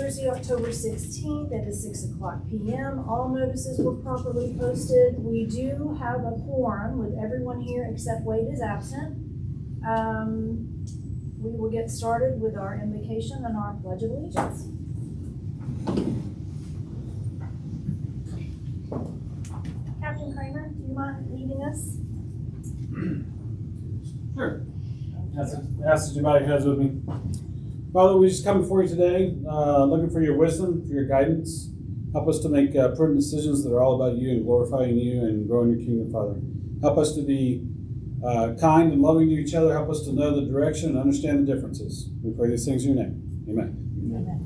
Thursday, October 16th at 6:00 p.m. All notices were properly posted. We do have a quorum with everyone here except Wade is absent. We will get started with our invocation and our Pledge of Allegiance. Captain Kramer, do you mind leading us? Sure. Ask that you bow your heads with me. Father, we just come before you today, looking for your wisdom, for your guidance. Help us to make prudent decisions that are all about you and glorifying you and growing your kingdom, Father. Help us to be kind and loving to each other. Help us to know the direction and understand the differences. We pray these things in your name. Amen. Amen.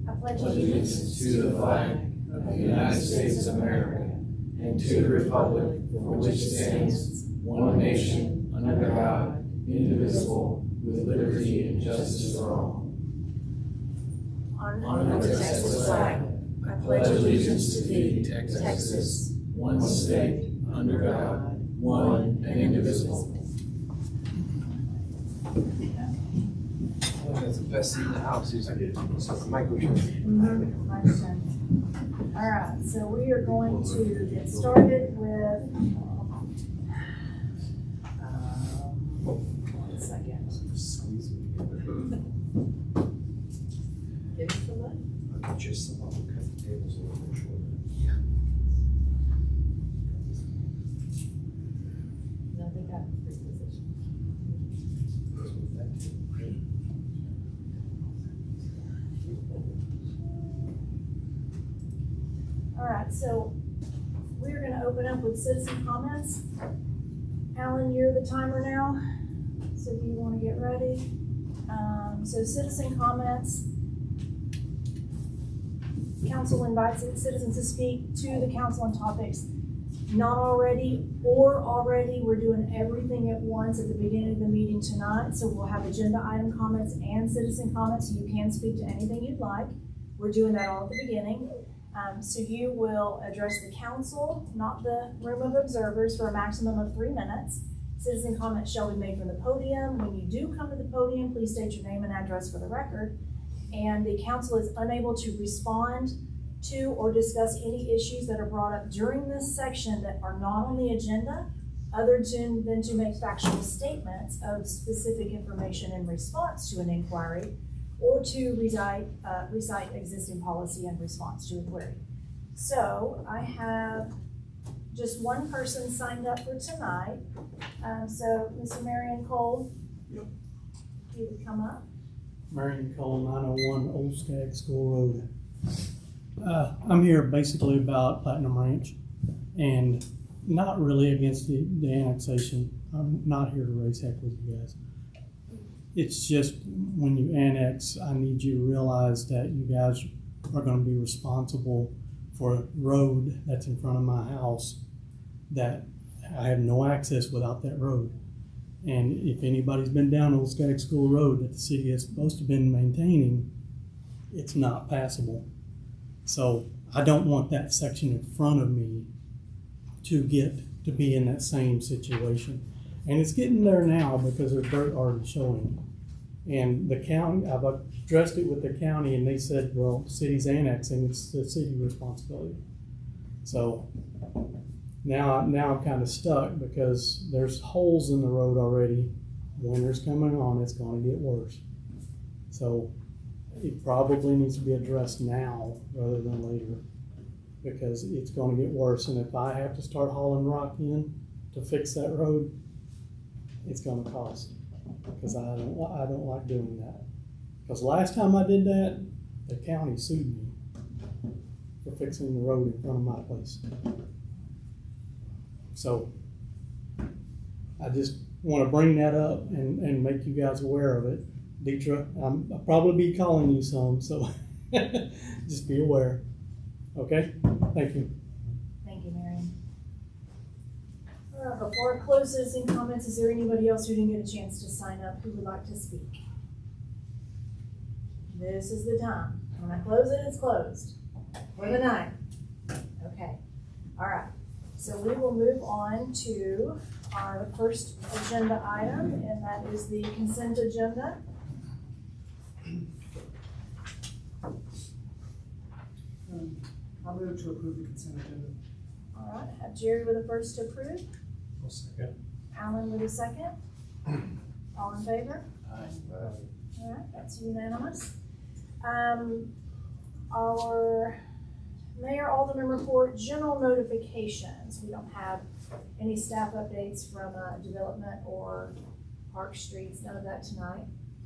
I pledge allegiance to the flag of the United States of America and to the republic for which it stands, one nation, under God, indivisible, with liberty and justice for all. honor to Texas flag. I pledge allegiance to thee, Texas, one state, under God, one and indivisible. That's the best seat in the house. Is Michael. All right, so we are going to get started with. One second. Give us the money. Just some of them cut the tables a little bit shorter. No, they got free position. All right, so we're going to open up with citizen comments. Alan, you're the timer now, so do you want to get ready? So citizen comments. Council invites citizens to speak to the council on topics not already or already. We're doing everything at once at the beginning of the meeting tonight. So we'll have agenda item comments and citizen comments, so you can speak to anything you'd like. We're doing that all at the beginning. So you will address the council, not the room of observers, for a maximum of 3 minutes. Citizen comments shall be made from the podium. When you do come to the podium, please state your name and address for the record. And the council is unable to respond to or discuss any issues that are brought up during this section that are not on the agenda, other than to make factual statements of specific information in response to an inquiry, or to recite existing policy in response to a query. So I have just one person signed up for tonight. So Mr. Marion Cole, Yep. if you would come up. Marion Cole, 901 Old Skag School Road. I'm here basically about Platinum Ranch and not really against the annexation. I'm not here to raise heck with you guys. It's just when you annex, I need you to realize that you guys are going to be responsible for a road that's in front of my house that I have no access without that road. And if anybody's been down Old Skag School Road that the city is supposed to have been maintaining, it's not passable. So I don't want that section in front of me to get to be in that same situation. And it's getting there now because there's dirt already showing. And the county, I've addressed it with the county and they said, well, the city's annexing, it's the city responsibility. So now I'm kind of stuck because there's holes in the road already. Winter's coming on, it's going to get worse. So it probably needs to be addressed now rather than later because it's going to get worse. And if I have to start hauling rock in to fix that road, it's going to cost because I don't like doing that. Because last time I did that, the county sued me for fixing the road in front of my place. So I just want to bring that up and make you guys aware of it. Deetra, I'll probably be calling you some, so just be aware. Okay? Thank you. Thank you, Marion. Before I close citizen comments, is there anybody else who didn't get a chance to sign up who would like to speak? This is the time. When I close it, it's closed for the night. Okay. All right. So we will move on to our first agenda item, and that is the consent agenda. I'll move to approve the consent agenda. All right, I have Jerry with a first to approve, I'll second. Alan with a second. All in favor? Aye. All right, that's unanimous. Our Mayor Alderman report, general notifications. We don't have any staff updates from development or park streets, none of that tonight.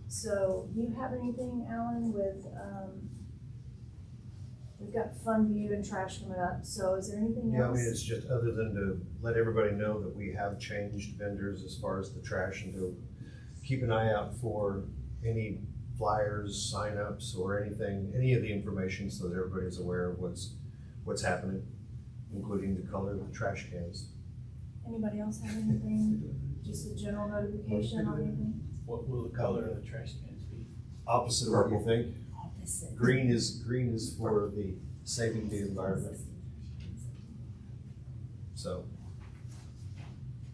So do you have anything, Alan, with, we've got Fun View and trash coming up, so is there anything Yeah, I else? mean, it's just other than to let everybody know that we have changed vendors as far as the trash and to keep an eye out for any flyers, signups, or anything, any of the information so that everybody's aware of what's happening, including the color of the trash cans. Anybody else have anything? Just a general notification on anything? What will the color of the trash cans be? Opposite of what you think. Opposite. Green is for the saving the environment. So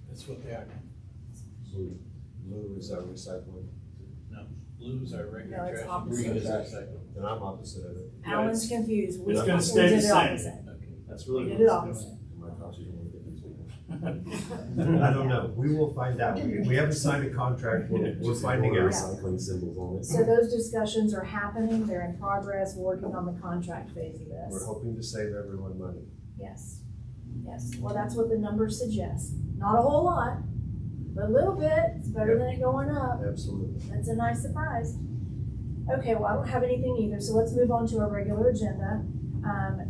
That's what they are. blue is our recycling, No, blues are No, regular it's trash. opposite. Green is recycled. and I'm opposite of it. Alan's confused. it's gonna We stay did the it same. opposite. Okay, that's We really. did it opposite. I don't know. We will find out. We haven't signed a contract. We're finding out. Recycling symbols on it. So those discussions are happening, they're in progress, working on the contract phase of We're this. hoping to save everyone money. Yes, yes, well, that's what the numbers suggest. Not a whole lot, but a little bit, it's better than it going up. Absolutely. That's a nice surprise. Okay, well, I don't have anything either, so let's move on to our regular agenda.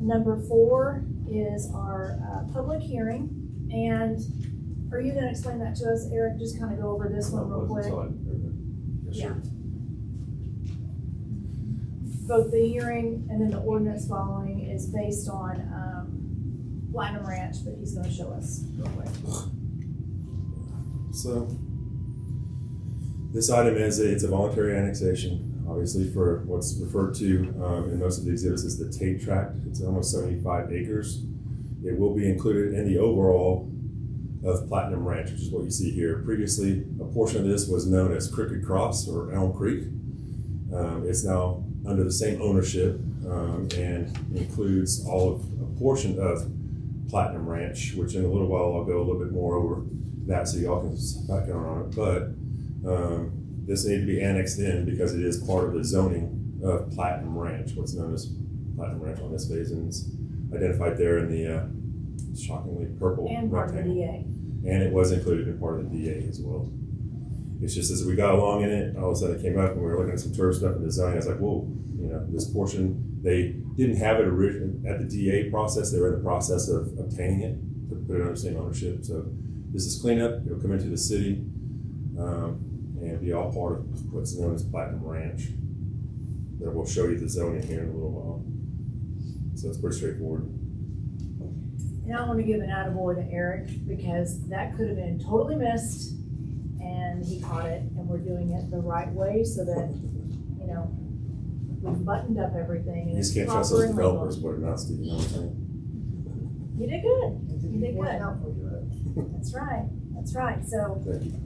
Number 4 is our public hearing, and are you gonna explain that to us, Eric? Just kind of go over this one real quick. Yeah. Both the hearing and then the ordinance following is based on Platinum Ranch, but he's gonna show us real quick. So, this item it's a voluntary annexation, obviously for what's referred to in most of the exhibits as the Tate Tract. It's almost 75 acres. It will be included in the overall of Platinum Ranch, which is what you see here. Previously, a portion of this was known as Crooked Cross or Elm Creek. It's now under the same ownership and includes a portion of Platinum Ranch, which in a little while I'll go a little bit more over that so y'all can back on it. But this needed to be annexed in because it is part of the zoning of Platinum Ranch, what's known as Platinum Ranch on this phase, and it's identified there in the shockingly purple And part of the rectangle. DA. And it was included in part of the DA as well. It's just as we got along in it, all of a sudden it came up and we were looking at some turf stuff in design. I was like, whoa, this portion, they didn't have it at the DA process. They were in the process of obtaining it to put it under same ownership. So this is cleanup. It'll come into the city and be all part of what's known as Platinum Ranch. Then we'll show you the zoning here in a little while. So it's pretty straightforward. And I want to give an attaboy to Eric because that could have been totally missed and he caught it and we're doing it the right way so that, we've buttoned up everything and You just it's can't trust proper those and legal. developers, what it amounts to, you know what I'm saying? You did good. You did good. That's right. That's right. So, Thank you.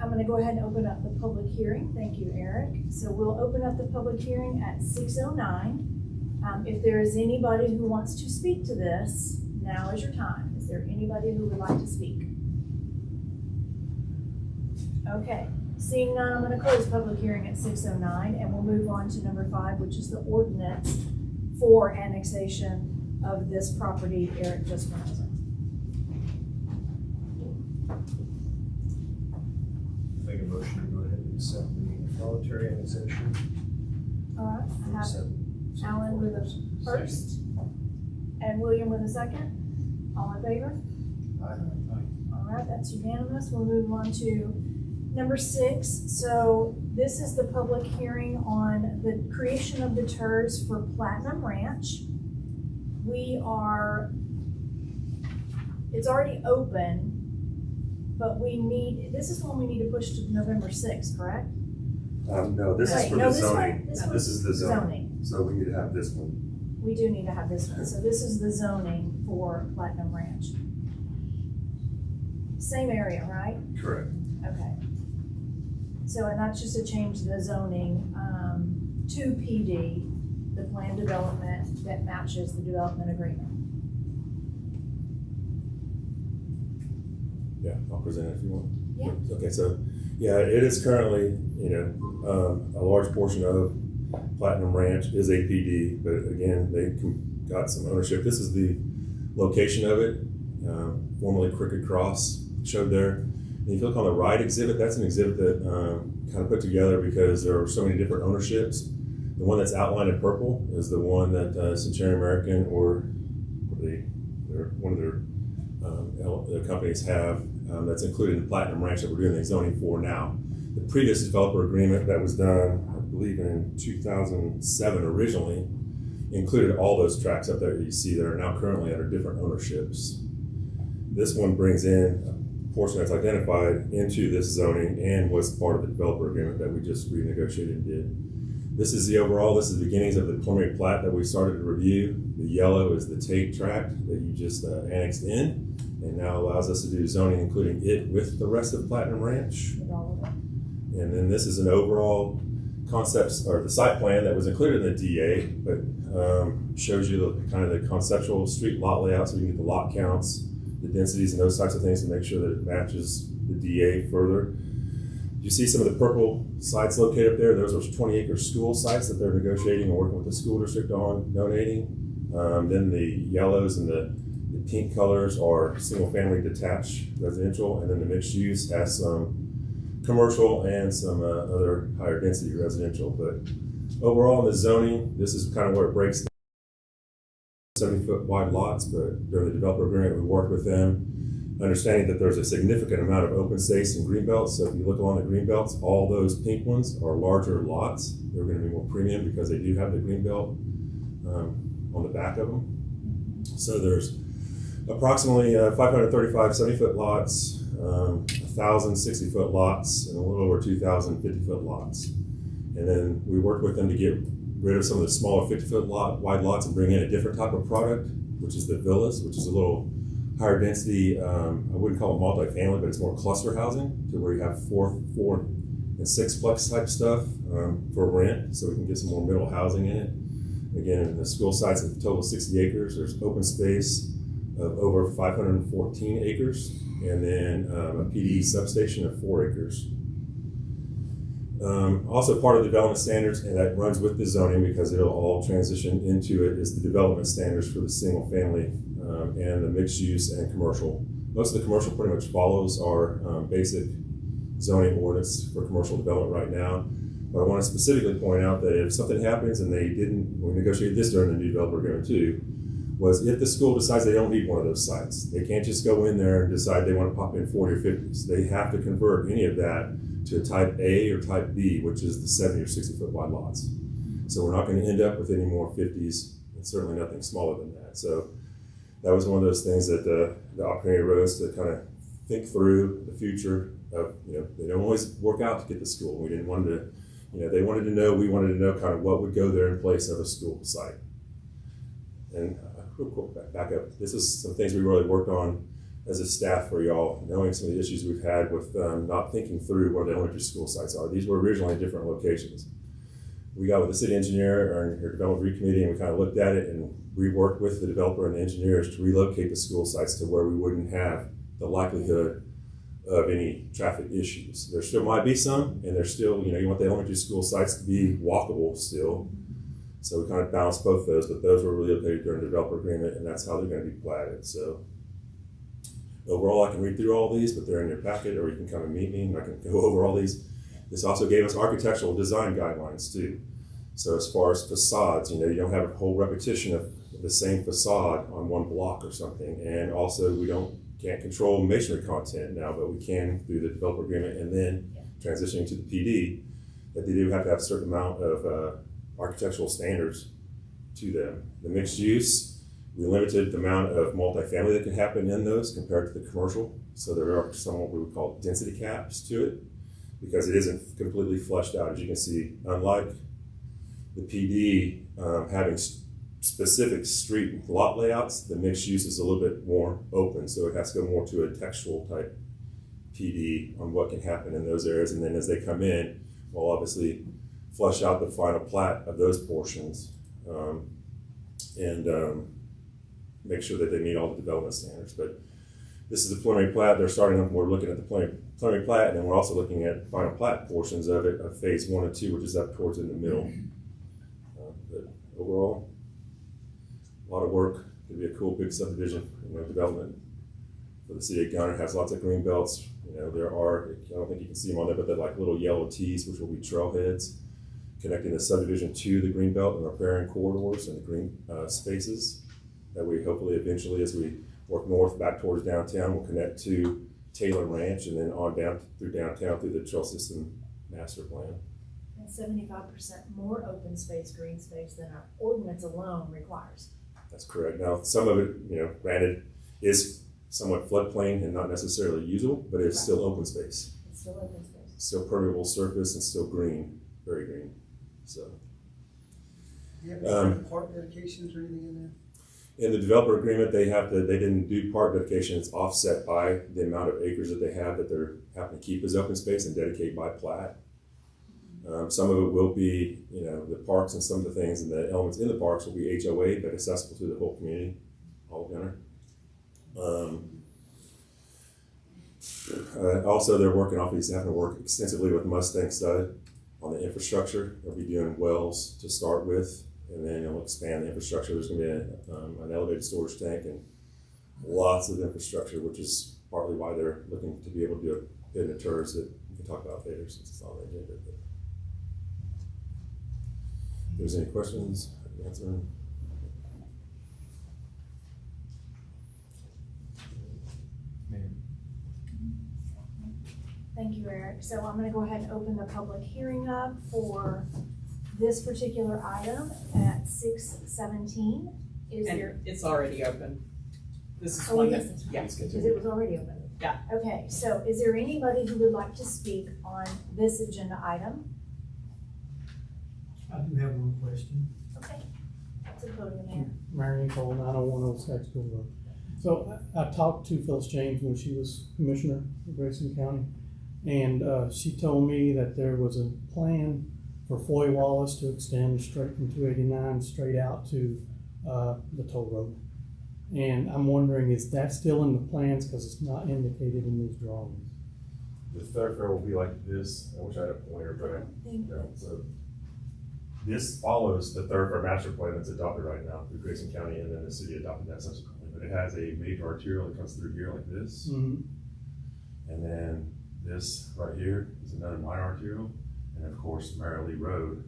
I'm going to go ahead and open up the public hearing. Thank you, Eric. So we'll open up the public hearing at 6:09. If there is anybody who wants to speak to this, now is your time. Is there anybody who would like to speak? Okay, seeing none, I'm going to close public hearing at 6:09 and we'll move on to number 5, which is the ordinance for annexation of this property Eric just went over. Make a motion to go ahead and accept the voluntary annexation. All right, I have Alan with a first and William with a second. All in favor? All right, that's unanimous. We'll move on to number 6. So this is the public hearing on the creation of the TERS for Platinum Ranch. It's already open, but this is one we need to push to November 6th, correct? No, this is Wait, for no, the this one- zoning. this one- This is the zoning. Zoning. So we need to have this one. We do need to have this one. So this is the zoning for Platinum Ranch. Same area, right? Correct. Okay. So, and that's just to change the zoning, to PD, the planned development that matches the development agreement. Yeah, I'll present it if you want. Yeah. Okay, so, yeah, it is currently, a large portion of Platinum Ranch is a PD, but again, got some ownership. This is the location of it, formerly Crooked Cross, showed there. And if you look on the right exhibit, that's an exhibit that kind of put together because there are so many different ownerships. The one that's outlined in purple is the one that Centurion American or one of their companies have that's included in Platinum Ranch that we're doing the zoning for now. The previous developer agreement that was done, I believe in 2007 originally, included all those tracks up there that you see that are now currently under different ownerships. This one brings in a portion that's identified into this zoning and was part of the developer agreement that we just renegotiated and did. This is the overall, this is the beginnings of the preliminary plat that we started to review. The yellow is the Tate tract that you just annexed in and now allows us to do zoning including it with the rest of Platinum Ranch. With all of it. And then this is an overall concepts or the site plan that was included in the DA, but shows you the kind of the conceptual street lot layout so you can get the lot counts, the densities and those types of things to make sure that it matches the DA further. You see some of the purple sites located up there. Those are 20-acre school sites that they're negotiating and working with the school district on donating. Then the yellows and the pink colors are single-family detached residential, and then the mixed use has some commercial and some other higher density residential. But overall in the zoning, this is kind of where it breaks down. 70-foot wide lots, but during the developer agreement, we worked with them, understanding that there's a significant amount of open space and green belts. So if you look along the green belts, all those pink ones are larger lots. They're going to be more premium because they do have the green belt on the back of them. So there's approximately 535 70-foot lots, 1,000 60-foot lots, and a little over 2,000 50-foot lots. And then we worked with them to get rid of some of the smaller 50-foot wide lots and bring in a different type of product, which is the villas, which is a little higher density. I wouldn't call it multifamily, but it's more cluster housing to where you have four and six flex type stuff for rent, so we can get some more middle housing in it. Again, the school site's a total of 60 acres. There's open space of over 514 acres, and then a PD substation of 4 acres. Also part of the development standards, and that runs with the zoning because it'll all transition into it, is the development standards for the single family and the mixed use and commercial. Most of the commercial pretty much follows our basic zoning ordinance for commercial development right now. But I want to specifically point out that if something happens, and we negotiated this during the new developer agreement too, was if the school decides they don't need one of those sites, they can't just go in there and decide they want to pop in 40 or 50s. They have to convert any of that to a type A or type B, which is the 70 or 60-foot wide lots. So we're not going to end up with any more 50s, and certainly nothing smaller than that. So that was one of those things that the opportunity arose to kind of think through the future of, they don't always work out to get the school. We didn't want to, they wanted to know, we wanted to know kind of what would go there in place of a school site. And real quick, back up. This is some things we really worked on as a staff for y'all, knowing some of the issues we've had with not thinking through where the elementary school sites are. These were originally different locations. We got with the city engineer or your development review committee, and we kind of looked at it, and we worked with the developer and the engineers to relocate the school sites to where we wouldn't have the likelihood of any traffic issues. There still might be some, and there's still, you want the elementary school sites to be walkable still. So we kind of balanced both those, but those were relocated during the developer agreement, and that's how they're going to be platted. So overall, I can read through all these, but they're in your packet, or you can come and meet me, and I can go over all these. This also gave us architectural design guidelines too. So as far as facades, you don't have a whole repetition of the same facade on one block or something. And also we can't control masonry content now, but we can through the developer agreement, and then transitioning to the PD, that they do have to have a certain amount of architectural standards to them. The mixed use, we limited the amount of multifamily that can happen in those compared to the commercial. So there are some what we would call density caps to it, because it isn't completely fleshed out. As you can see, unlike the PD having specific street lot layouts, the mixed use is a little bit more open, so it has to go more to a textual type PD on what can happen in those areas, and then as they come in, we'll obviously flush out the final plat of those portions, and make sure that they meet all the development standards. But this is the preliminary plat. They're starting up. We're looking at the preliminary plat, and then we're also looking at final plat portions of it, of phase 1 and 2, which is up towards in the middle. But overall, a lot of work. Could be a cool big subdivision, development for the city of Gunter. Has lots of green belts. There are, I don't think you can see them on there, but they're like little yellow T's, which will be trailheads connecting the subdivision to the green belt and repairing corridors and the green spaces that we hopefully eventually, as we work north back towards downtown, will connect to Taylor Ranch and then on down through downtown through the trail system master plan. And 75% more open space, green space than our ordinance alone requires. That's correct. Now, some of it, granted, is somewhat floodplain and not necessarily usable, but it's still open space. It's still open space. Still permeable surface and still green, very green. So. Do you have any park dedications or anything in there? In the developer agreement, they didn't do park dedication. It's offset by the amount of acres that they have that they're having to keep as open space and dedicate by plat. Some of it will be, the parks and some of the things and the elements in the parks will be HOA, but accessible to the whole community, all Gunter. Also, they're working obviously having to work extensively with Mustang Stud on the infrastructure. They'll be doing wells to start with, and then they'll expand the infrastructure. There's going to be an elevated storage tank and lots of infrastructure, which is partly why they're looking to be able to do a bit of tours that we can talk about later since it's on the agenda. But if there's any questions, I can answer them. Thank you, Eric. So I'm going to go ahead and open the public hearing up for this particular item at 6:17. It's already open. This is Oh, one yes, that, that's yeah. right, because it was already open. Yeah. Okay, so is there anybody who would like to speak on this agenda item? I do have one question. Okay. To the podium there. Marion Cole, 901 Old Stack School Road. So I talked to Phyllis James when she was commissioner of Grayson County, and she told me that there was a plan for Foy Wallace to extend straight from 289 straight out to the toll road. And I'm wondering, is that still in the plans because it's not indicated in these drawings? The thoroughfare will be like this. I wish I had a pointer, but so this follows the thoroughfare master plan that's adopted right now through Grayson County, and then the city adopted that subsequently. But it has a major arterial that comes through here like this, and then this right here is another minor arterial, and of course Merrilee Road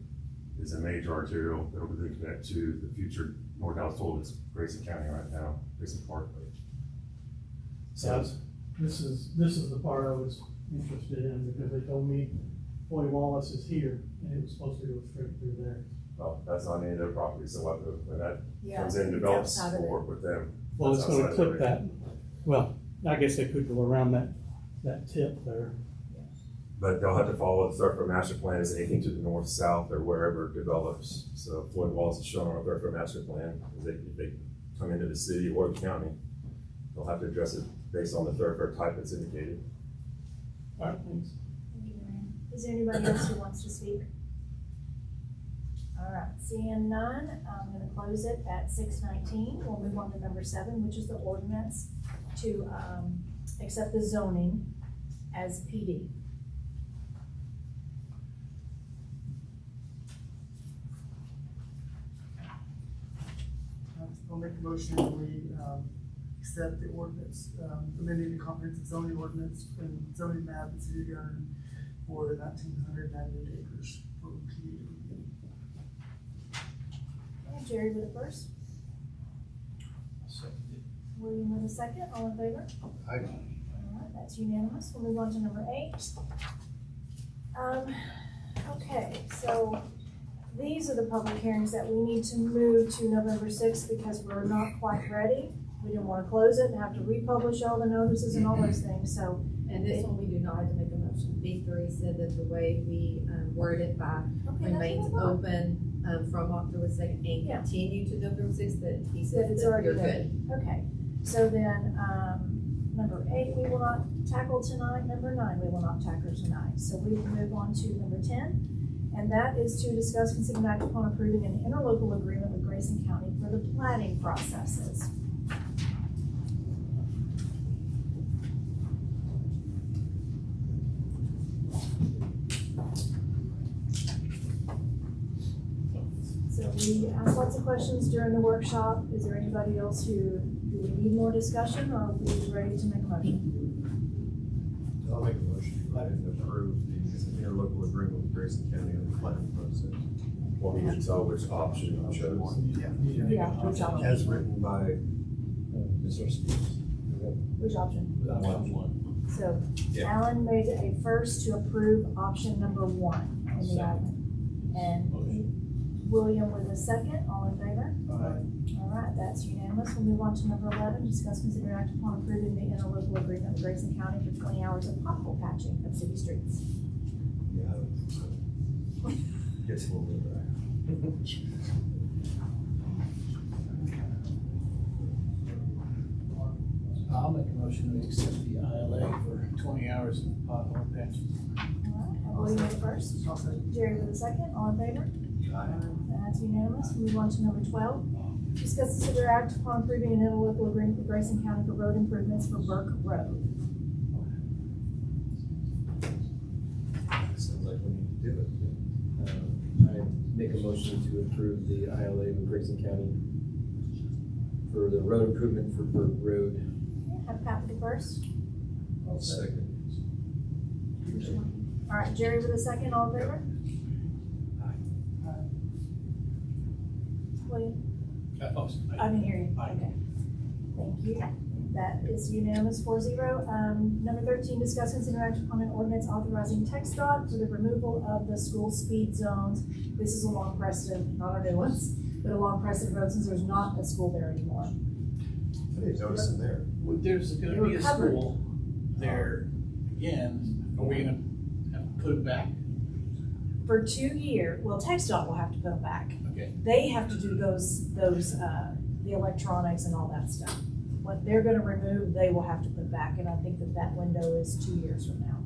is a major arterial that will then connect to the future north-south toll that's Grayson County right now, Grayson Parkway. So this is the part I was interested in, because they told me Foy Wallace is here and it was supposed to go straight through there. well, that's on any of their property, so when that Yeah, comes in and it's develops, outside of we'll it. work with them. Well, That's it's gonna outside clip of that. Well, I guess they could go around that tip there. But they'll have to follow the thoroughfare master plan as anything to the north, south, or wherever it develops. So Floyd Wallace is shown on our thoroughfare master plan. If they come into the city or the county, they'll have to address it based on the thoroughfare type that's indicated. All right, thanks. Thank you, Marion. Is there anybody else who wants to speak? All right, seeing none, I'm gonna close it at 6:19. We'll move on to number 7, which is the ordinance to accept the zoning as PD. I'll make a motion that we accept the ordinance, amending the comprehensive zoning ordinance and zoning map in City of Gunter for the 1,998 acres for PD. Okay, Jerry with the first, William with the second, all in favor? Aye. All right, that's unanimous. We'll move on to number 8. Okay, so these are the public hearings that we need to move to November 6th because we're not quite ready. We didn't want to close it and have to republish all the notices and all those things, so. And this one, we do not have to make a motion. B3 said that the way we word it by Okay, remains that's what I thought. open from October 2nd and Yeah. continue to November 6th, that he That said it's that already you're done. good. Okay, so then, Number 8, we will not tackle tonight. Number 9, we will not tackle tonight. So we will move on to number 10, and that is to discuss, consider, and act upon approving an interlocal agreement with Grayson County for the planning processes. So we asked lots of questions during the workshop. Is there anybody else do we need more discussion, or are we ready to make a motion? I'll make a motion to go ahead and approve the interlocal agreement with Grayson County on the planning process. Want me to tell which option you chose? Yeah, which option? As written by Ms. Ortiz. Which option? So Yeah. Alan made a first to approve option number 1 in the item. And William with a second, all in favor? All right, that's unanimous. We'll move on to number 11, discuss, consider, and act upon approving the interlocal agreement with Grayson County for 20 hours of pothole patching of city streets. Yeah. Gets a little bit dry. I'll make a motion to accept the ILA for 20 hours of pothole patching. All right, William with the first, Jerry with the second, all in favor? That's unanimous. We'll move on to number 12. Discuss, consider, act upon approving an interlocal agreement with Grayson County for road improvements for Burke Road. Sounds like we need to do it. I make a motion to approve the ILA with Grayson County for the road improvement for Burke Road. Have Pat with the first. I'll second. All right, Jerry with a second, all in favor? William? I didn't hear you. Okay. Thank you. That is unanimous 4-0. Number 13, discuss, consider, act upon an ordinance authorizing TxDOT for the removal of the school speed zones. This is a long precedent, not our new ones, but a long precedent road since there's not a school there anymore. I didn't notice them there. Well, there's They gonna were be a covered. school there again. Are we gonna have to put it back? For 2 years, well, TxDOT will have to put them back. Okay. They have to do the electronics and all that stuff. What they're gonna remove, they will have to put back, and I think that window is 2 years from now.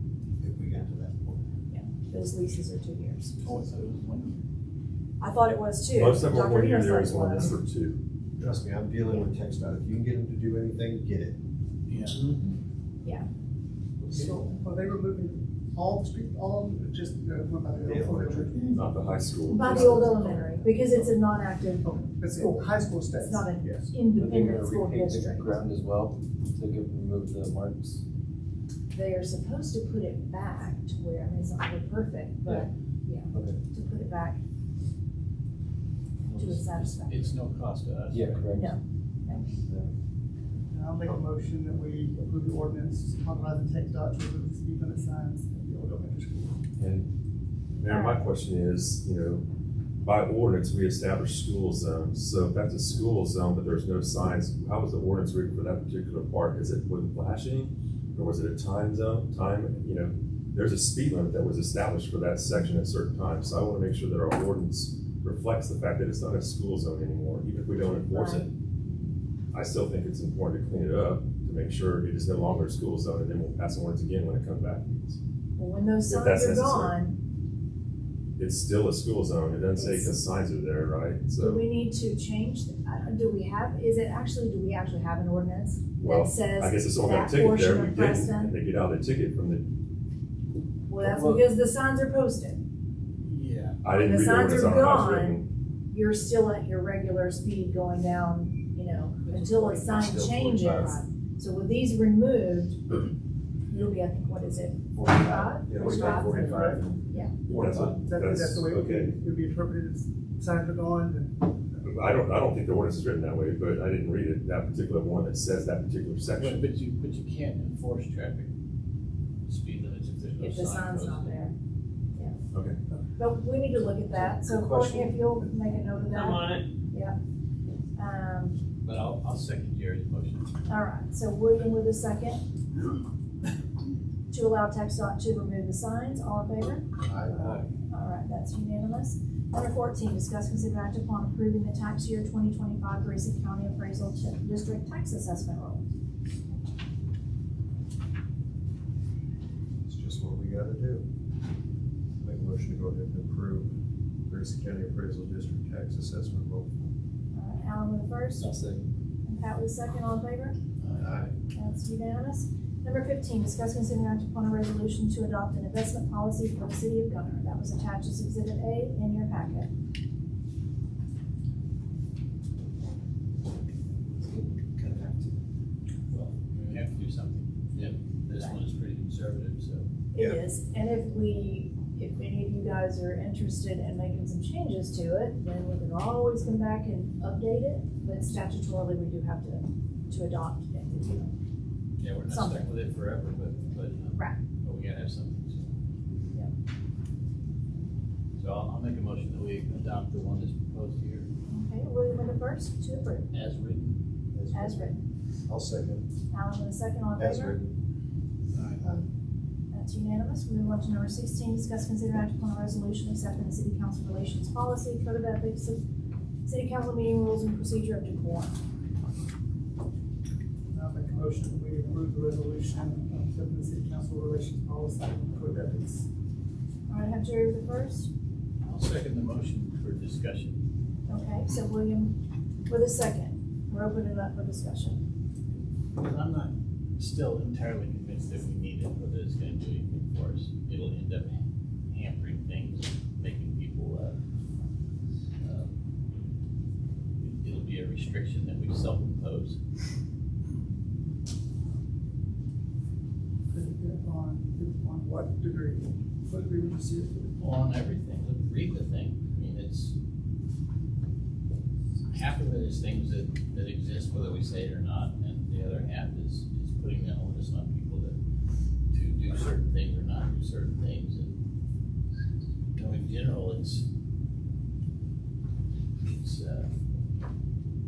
If we get to that point. Those leases are 2 years. Oh, so it was one. I thought it was too. Most of them are Dr. 1 year, Rivers there thought is it one that's was. for 2. Trust me, I'm dealing with TxDOT. If you can get them to do anything, get it. Yeah. So are they removing all the street, all of them, just one by the elementary? Not the high school. By the just old elementary, because it's a non-active, Oh, it's School. high school stays. it's not an Yes. independent school district. Ground as well, to remove the marks. They are supposed to put it back to where, I mean, it's not really perfect, but, Okay. to put it back to its satisfaction. It's no cost to us. Yeah, correct. No. And I'll make a motion that we approve the ordinance authorizing TxDOT to remove the speed limit signs at the old elementary school. And Mayor, my question is, by ordinance, we establish school zones. So if that's a school zone, but there's no signs, how was the ordinance written for that particular part? Is it with flashing, or was it a time zone? There's a speed limit that was established for that section at certain times. So I want to make sure that our ordinance reflects the fact that it's not a school zone anymore, even if we don't enforce it. I still think it's important to clean it up to make sure it is no longer a school zone, and then we'll pass an ordinance again when it comes back. Well, when those If signs that's are necessary. gone, It's still a school zone. It doesn't say because signs are there, right? do So, we need to change, do we actually have an ordinance well, that says I guess if someone got a that ticket portion there, we of didn't, Preston? and they get out of the ticket from the, Well, that's because the signs are posted. Yeah. I didn't The read the signs ordinance, are I don't know how it's gone. written. You're still at your regular speed going down, until a sign Still changes. 45. So with these removed, you'll be, I think, what is it, 45? Yeah, 45? 45. That's That's the way okay. it would be interpreted, as signs are gone, and I don't think the ordinance is written that way, but I didn't read it, that particular one that says that particular section. But you can't enforce traffic speed limits if there's no sign. If the sign's posted. not there. Okay. But we need to look at that, so Good Courtney, question. if you'll make a note of that. I'm on it, Um, but I'll second Jerry's motion. all right, so William with a second. To allow TxDOT to remove the signs, all in favor? Aye. All right, that's unanimous. Number 14, discuss, consider, act upon approving the tax year 2025 Grayson County Appraisal District Tax Assessment Roll. you gotta do. Make a motion to go ahead and approve Grayson County Appraisal District Tax Assessment Roll. All right, Alan with the first, I'll second. and Pat with the second, all in favor? Aye. That's unanimous. Number 15, discuss, consider, and act upon a resolution to adopt an investment policy for the city of Gunter. That was attached as Exhibit A in your packet. Well, we have to do something. Yeah, this one is pretty conservative, so. It Yeah. is, and if any of you guys are interested in making some changes to it, then we can always come back and update it, but statutorily, we do have to adopt it, you know. Yeah, we're not Something. stuck with it forever, but Right. but we gotta have something, so. Yeah. So I'll make a motion that we adopt the one that's proposed here Okay, William with the first, to approve, as written. as written. I'll second. Alan with the second, all in As favor? written. That's unanimous. We move on to number 16, discuss, consider, and act upon a resolution accepting the city council relations policy, code of ethics, city council meeting rules and procedure of decorum. I'll make a motion that we approve the resolution accepting the city council relations policy and code of ethics. All right, I have Jerry with the first. I'll second the motion for discussion. Okay, so William with a second. We're opening it up for discussion. Because I'm not still entirely convinced that we need it, or that it's gonna do anything for us. It'll end up hampering things, making people, it'll be a restriction that we self-impose. On what degree? What degree would you see it? On everything, read the thing, I mean, it's, half of it is things that exist whether we say it or not, and the other half is putting the onus on people to do certain things or not do certain things, and, you know, in general, it's,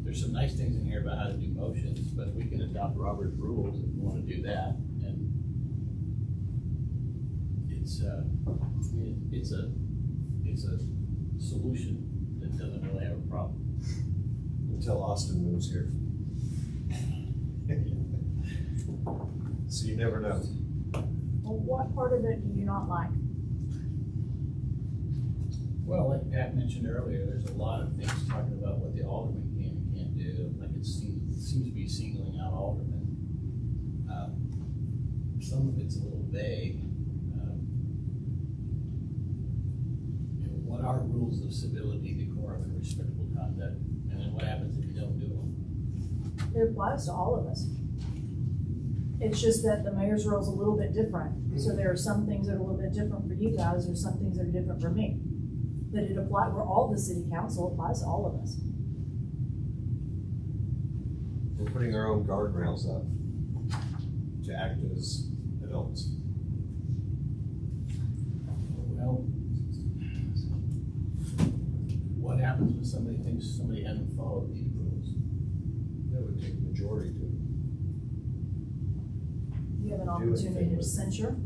there's some nice things in here about how to do motions, but we can adopt Robert's rules if we wanna do that, and it's a solution that doesn't really have a problem. Until Austin moves here. So you never know. Well, what part of it do you not like? Well, like Pat mentioned earlier, there's a lot of things talking about what the alderman can and can't do, like it seems to be singling out aldermen. Some of it's a little vague. You know, what are rules of civility, decorum, and respectful conduct, and then what happens if you don't do them? It applies to all of us. It's just that the mayor's role is a little bit different. So there are some things that are a little bit different for you guys, there's some things that are different for me. But it applies, we're all the city council, it applies to all of us. We're putting our own guardrails up to act as adults. Well, what happens when somebody thinks somebody hasn't followed these rules? That would take a majority to. You have an Do opportunity anything to with it. censure.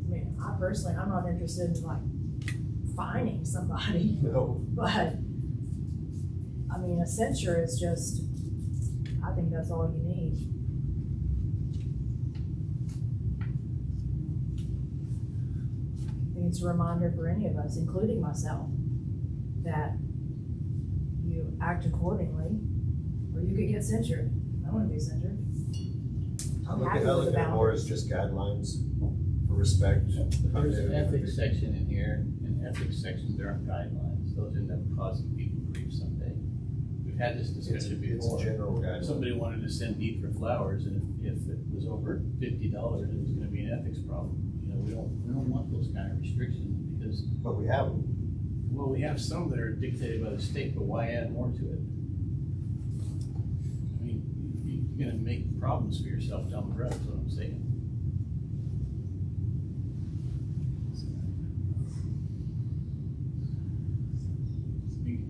I mean, I personally, I'm not interested in like fining somebody, No. but I mean, a censure is just, I think that's all you need. I think it's a reminder for any of us, including myself, that you act accordingly, or you could get censured. I want to be censured. I I'm look happy at with it the more boundaries. as just guidelines for respect. There's an continuity. ethics section in here, and ethics sections, there aren't guidelines, those end up causing people grief someday. We've had this discussion It's a before. general guideline. Somebody wanted to send meat for flowers, and if it was over $50, it was gonna be an ethics problem. You know, we don't want those kind of restrictions, because, But we have them. well, we have some that are dictated by the state, but why add more to it? I mean, you're gonna make problems for yourself down the road, is what I'm saying.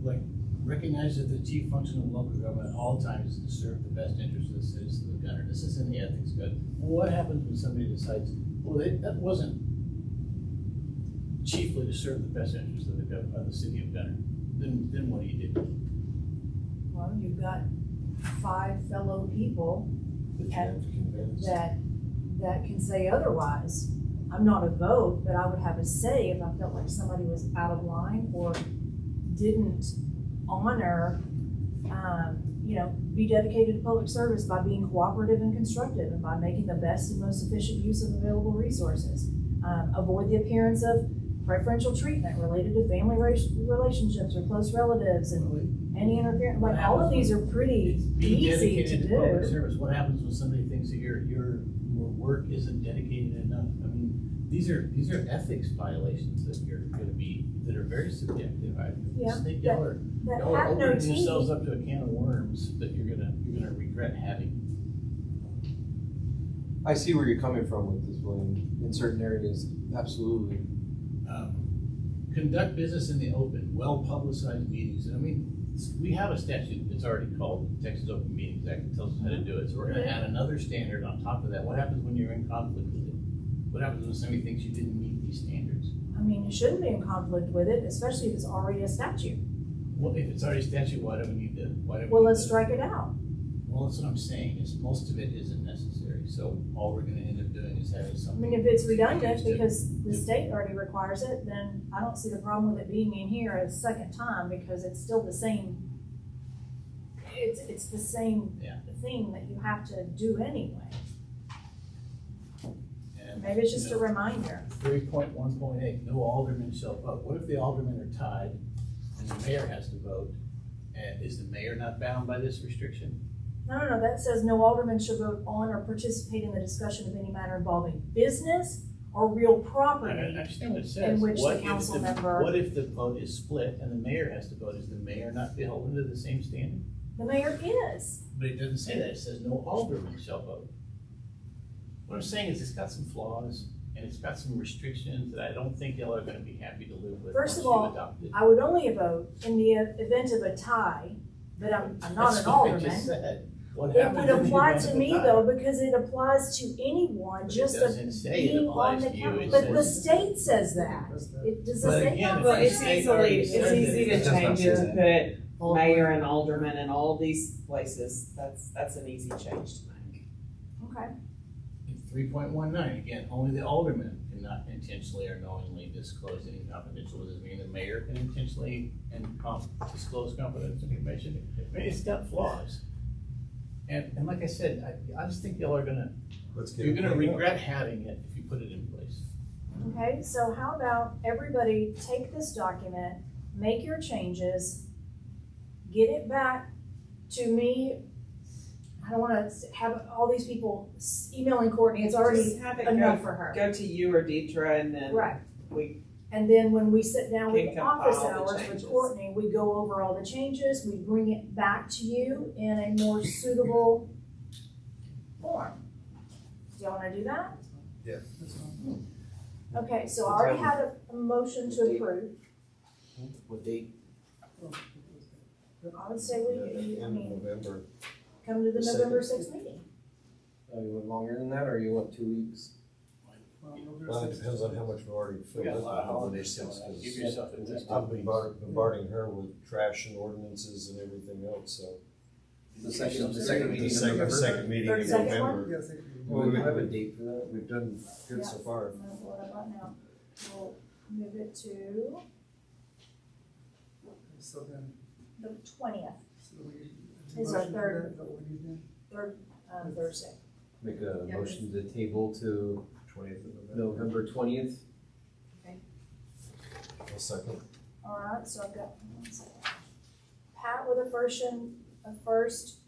Like, recognize that the chief function of local government at all times is to serve the best interest of the citizens of Gunter. This is in the ethics code. Well, what happens when somebody decides, well, that wasn't chiefly to serve the best interest of the city of Gunter? Then what do you do? Well, you've got 5 fellow people That you have to convince. that can say otherwise. I'm not a vote, but I would have a say if I felt like somebody was out of line or didn't honor, be dedicated to public service by being cooperative and constructive and by making the best and most efficient use of available resources. Avoid the appearance of preferential treatment related to family relationships or close relatives and any interference. Like, all of these are pretty Be easy to dedicated to public do. service. What happens when somebody thinks that your work isn't dedicated enough? I mean, these are ethics violations that are very subjective. Yeah, I think y'all are That have no opening yourselves teeth. up to a can of worms that you're gonna regret having. I see where you're coming from with this, William. In certain areas, absolutely. Conduct business in the open, well-publicized meetings. And I mean, we have a statute that's already called the Texas Open Meetings Act that tells us how to do it. So we're gonna add another standard on top of that. What happens when you're in conflict with it? What happens when somebody thinks you didn't meet these standards? I mean, you shouldn't be in conflict with it, especially if it's already a statute. Well, if it's already statute, why do we need to? Well, let's strike it out. Well, that's what I'm saying, is most of it isn't necessary, so all we're gonna end up doing is having I something. mean, if it's to redundant use to- because the state already requires it, then I don't see the problem with it being in here a second time, because it's still the same. It's the same Yeah. thing that you have to do anyway. And, Maybe it's just you a know, reminder. 3.1.8, no aldermen shall vote. What if the aldermen are tied and the mayor has to vote? And is the mayor not bound by this restriction? No, that says no alderman shall vote on or participate in the discussion of any matter involving business or real property I understand what it in says. which What the if council member, What if the vote is split and the mayor has to vote? Is the mayor not beholden to the same standard? the mayor is. But it doesn't say that. It says no alderman shall vote. What I'm saying is it's got some flaws and it's got some restrictions that I don't think y'all are gonna be happy to live with First once of you all, adopt it. I would only vote in the event of a tie, but I'm not That's an what I just alderman. said. What It happens would in the apply event to of a me tie? though, because it applies to anyone, But it just doesn't say it being on applies the to you, council. it But the says- state says that. Does the But state again, not if Well, say it's that? easy It to does not change say it that. and put mayor and alderman in all these places. That's an easy change to make. Okay, In 3.19, again, only the alderman cannot intentionally or knowingly disclose any confidential. Does it mean the mayor can intentionally and disclose confidential information? I mean, it's got flaws. And like I said, I just think y'all are you're gonna regret having it if you put it in place. okay, so how about everybody take this document, make your changes, get it back to me. I don't wanna have all these people emailing Courtney, it's already Just have it enough for her. go to you or Deidre and then Right. we, And then when we sit down with Can the office compile the hours with changes. Courtney, we go over all the changes, we bring it back to you in a more suitable form. Do y'all wanna do that? Yeah. Okay, so I already had a motion to approve. What date? I would say we, I In mean, November. come to the The November second. 6th meeting. You want longer than that, or you want 2 weeks? Well, it depends on how much we've already filled in. Give yourself at least 2 I've been weeks. bombarding her with trash and ordinances and everything else, so. The second meeting The in second, November? second meeting in 32nd November. Yes, it could be. Well, we have a date for that? We've done good so far. I'm gonna pull it up right now. We'll move it to So then, the 20th, so we. Is our motion for third. that, is that what we need then? Thursday. Make a motion to table to 20th of November. November 20th. A second. All right, so I've got, one second. Pat with a first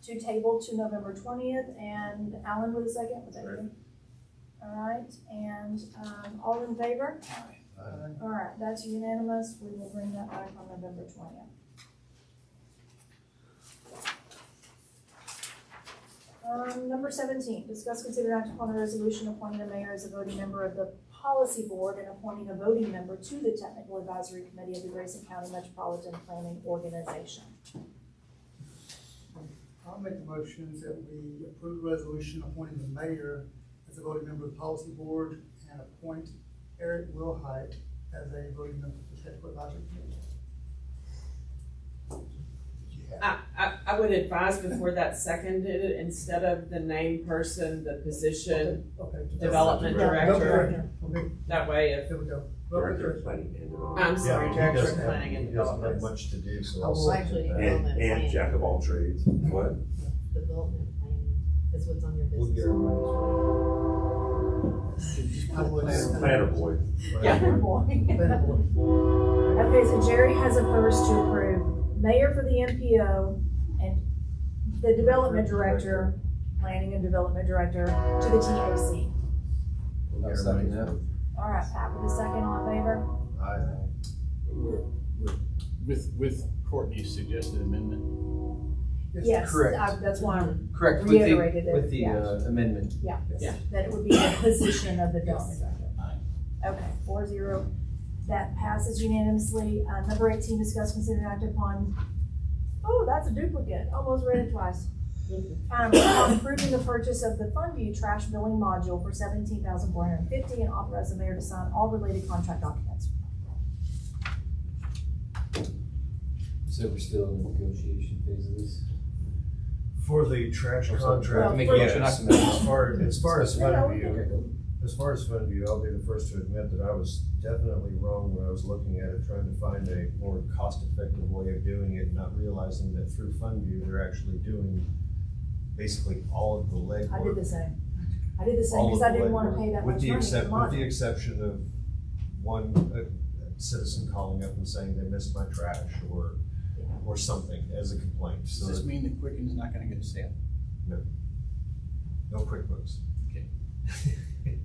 to table to November 20th, and Alan with a second, was that you? All right, and, all in favor? All right, that's unanimous, we will bring that back on November 20th. Number 17, discuss, consider, act upon a resolution appointing the mayor as a voting member of the policy board and appointing a voting member to the technical advisory committee of the Grayson County Metropolitan Planning Organization. I'll make the motions that we approve the resolution appointing the mayor as a voting member of the policy board and appoint Eric Wilhite as a voting member of the technical advisory committee. I I would advise before that's seconded, instead of the name person, the position, Okay. development director. Okay, That way if, there we go. Director of Planning and Development. I'm sorry, Yeah, he director of doesn't have- planning and He doesn't have development. much to do, so I I'll will- second Actually, that. development And plan. jack of all trades. What? Development planning, that's what's on your We'll business. get I was- Planner boy. Yeah. Planning board. Okay, so Jerry has a first to approve mayor for the MPO and the development director, planning and development director to the TAC. I'll second that. All right, Pat with a second, all in favor? We're, with Courtney's suggested amendment. Yes, Correct. that's why I'm Correct, reiterated it, with the yeah. amendment. Yeah, Yeah. that it would be the position of the development director. Aye. Okay, 4-0, that passes unanimously. Number 18, discuss, consider, and act upon, oh, that's a duplicate, almost read it twice. On approving the purchase of the Funview trash billing module for $17,450 and authorize the mayor to sign all related contract documents. So we're still in the negotiation phase of this? For the trash Well, contract, make a yes, motion not to make- as far as No, no, we Funview, as far as Funview, I'll be the first to admit that I was definitely wrong when I was looking at it, trying to find a more cost-effective way of doing it, not realizing that through Funview, they're actually doing basically all of the legwork. I did the same. I did the same all because of I the didn't want to legwork, pay that with much the money for the With the module. exception of one citizen calling up and saying they missed my trash or something as a complaint. Does So this mean that Quicken's not gonna get a sale? no QuickBooks. Okay.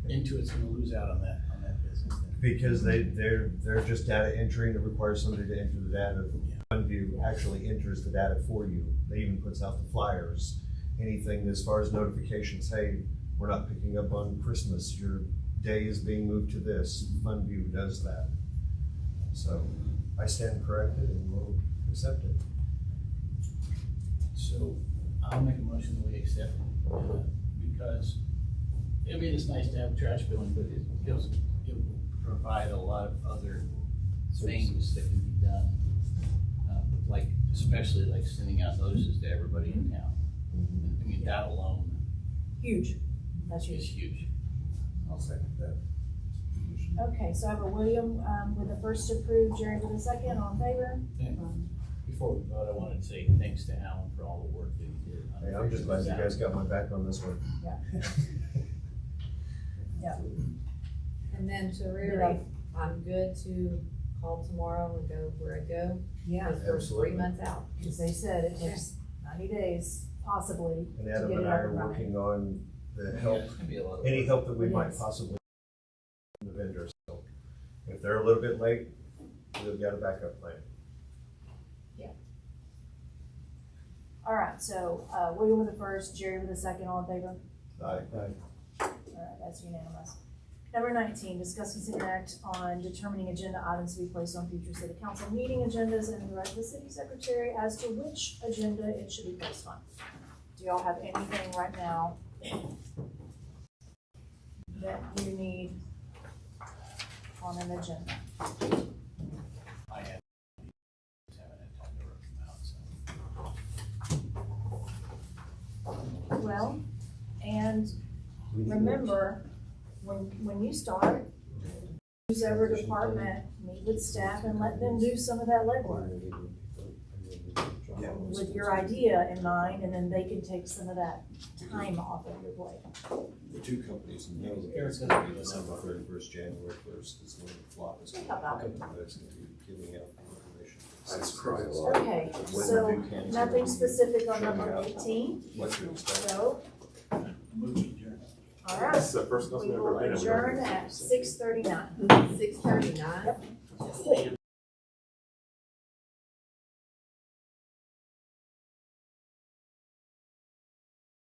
Intuit's gonna lose out on that business then. Because they're just data entry and it requires somebody to enter the data. Funview actually enters the data for you. They even puts out the flyers. Anything as far as notifications, hey, we're not picking up on Christmas, your day is being moved to this. Funview does that. So I stand corrected and will accept it. So I'll make a motion that we accept, because, I mean, it's nice to have trash billing, but it will provide a lot of other things that can be done. Like, especially like sending out notices to everybody in town. I mean, that alone Huge. That's is huge. huge. I'll second that. Okay, so I have a William with a first to approve, Jerry with a second, all in favor? Before we vote, I wanted to say thanks to Alan for all the work that he did. Hey, I'm just glad you guys got my back on this one. Yeah. And then to reiterate, I'm good to call tomorrow and go where I go, Yeah, because we're 3 Absolutely. months out. because they said it takes 90 days possibly And to Adam get it and I up are and running. working on the Yeah, help, it's gonna be a lot of any work. help that we might Yes. possibly from the vendors. So if they're a little bit late, we've got a backup plan. All right, so William with the first, Jerry with the second, all in favor? Aye. All right, that's unanimous. Number 19, discuss, consider, and act on determining agenda items to be placed on future city council meeting agendas and direct the city secretary as to which agenda it should be placed on. Do y'all have anything right now that you need on an agenda? I have, just haven't had time to work them out, so. Well, and remember, when you start, use every department, meet with staff and let them do some of that legwork with your idea in mind, and then they can take some of that time off of your plate. The two companies know that it's gonna be December 31st, January 1st is when the flop is gonna come, but it's gonna be giving out information. That's quite a lot. Okay, so nothing specific on number 18, What to expect. so, Movie adjourned. all right. That's the first We council will member. adjourn at 6:39. 6:39. Yep.